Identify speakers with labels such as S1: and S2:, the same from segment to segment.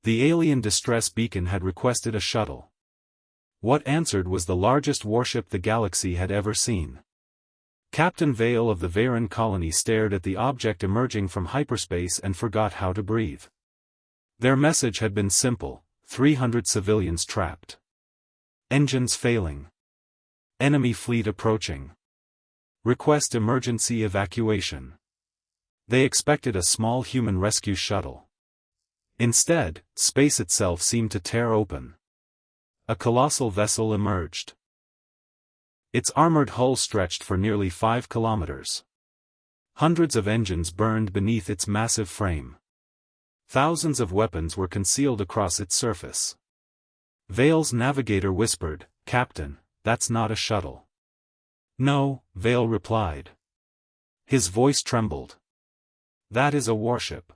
S1: The alien distress beacon had requested a shuttle. What answered was the largest warship the galaxy had ever seen. Captain Vale of the Veyron colony stared at the object emerging from hyperspace and forgot how to breathe. Their message had been simple: 300 civilians trapped. Engines failing. Enemy fleet approaching. Request emergency evacuation. They expected a small human rescue shuttle. Instead, space itself seemed to tear open. A colossal vessel emerged. Its armored hull stretched for nearly 5 kilometers. Hundreds of engines burned beneath its massive frame. Thousands of weapons were concealed across its surface. Vale's navigator whispered, "Captain, that's not a shuttle." "No," Vale replied. His voice trembled. "That is a warship."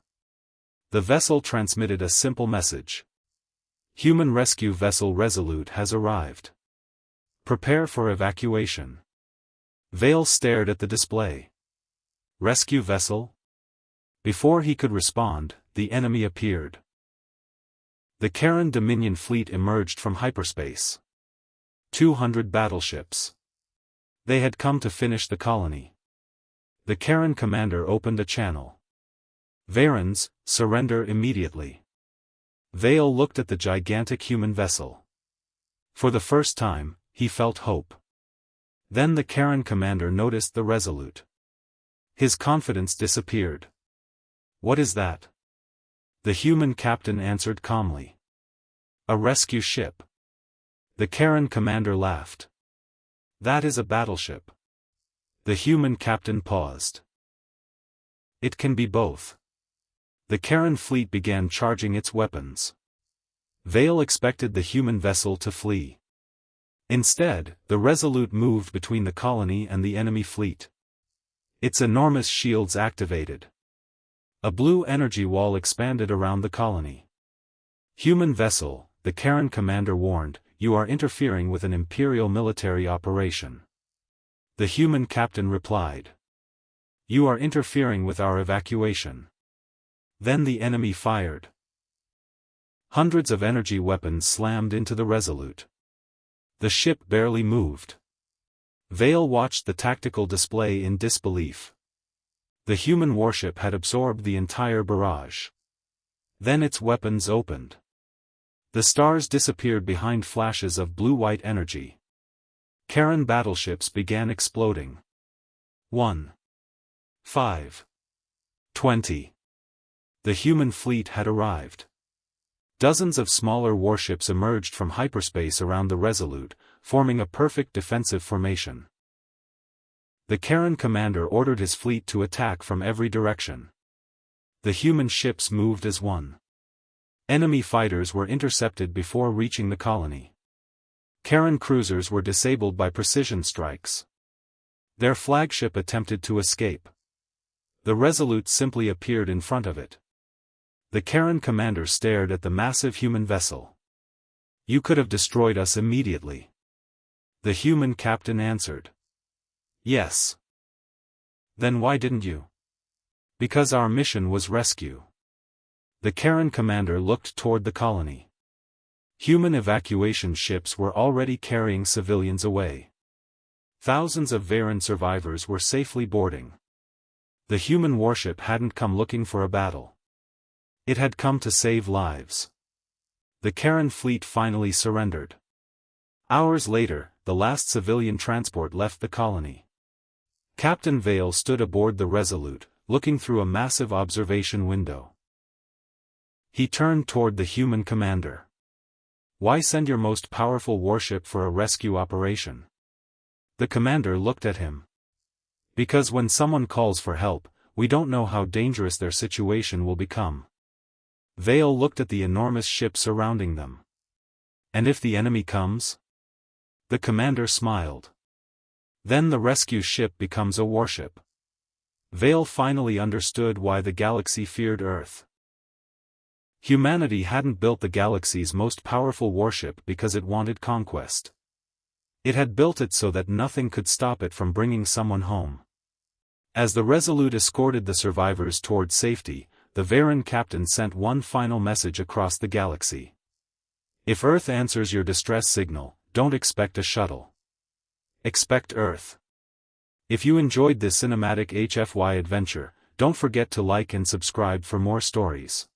S1: The vessel transmitted a simple message. "Human rescue vessel Resolute has arrived. Prepare for evacuation." Vale stared at the display. Rescue vessel? Before he could respond, the enemy appeared. The Karen Dominion fleet emerged from hyperspace. 200 battleships. They had come to finish the colony. The Karen commander opened a channel. "Veyrons, surrender immediately." Vale looked at the gigantic human vessel. For the first time, he felt hope. Then the Karen commander noticed the Resolute. His confidence disappeared. "What is that?" The human captain answered calmly. "A rescue ship." The Karen commander laughed. "That is a battleship." The human captain paused. "It can be both." The Karen fleet began charging its weapons. Vale expected the human vessel to flee. Instead, the Resolute moved between the colony and the enemy fleet. Its enormous shields activated. A blue energy wall expanded around the colony. "Human vessel," the Karen commander warned, "you are interfering with an imperial military operation." The human captain replied, "You are interfering with our evacuation." Then the enemy fired. Hundreds of energy weapons slammed into the Resolute. The ship barely moved. Vale watched the tactical display in disbelief. The human warship had absorbed the entire barrage. Then its weapons opened. The stars disappeared behind flashes of blue-white energy. Karen battleships began exploding. 1. 5. 20. The human fleet had arrived. Dozens of smaller warships emerged from hyperspace around the Resolute, forming a perfect defensive formation. The Karen commander ordered his fleet to attack from every direction. The human ships moved as one. Enemy fighters were intercepted before reaching the colony. Karen cruisers were disabled by precision strikes. Their flagship attempted to escape. The Resolute simply appeared in front of it. The Karen commander stared at the massive human vessel. "You could have destroyed us immediately." The human captain answered, "Yes." "Then why didn't you?" "Because our mission was rescue." The Karen commander looked toward the colony. Human evacuation ships were already carrying civilians away. Thousands of Veyron survivors were safely boarding. The human warship hadn't come looking for a battle. It had come to save lives. The Karen fleet finally surrendered. Hours later, the last civilian transport left the colony. Captain Vale stood aboard the Resolute, looking through a massive observation window. He turned toward the human commander. "Why send your most powerful warship for a rescue operation?" The commander looked at him. "Because when someone calls for help, we don't know how dangerous their situation will become." Vale looked at the enormous ship surrounding them. "And if the enemy comes?" The commander smiled. "Then the rescue ship becomes a warship." Vale finally understood why the galaxy feared Earth. Humanity hadn't built the galaxy's most powerful warship because it wanted conquest. It had built it so that nothing could stop it from bringing someone home. As the Resolute escorted the survivors toward safety, the Veyron captain sent one final message across the galaxy. If Earth answers your distress signal, don't expect a shuttle. Expect Earth. If you enjoyed this cinematic HFY adventure, don't forget to like and subscribe for more stories.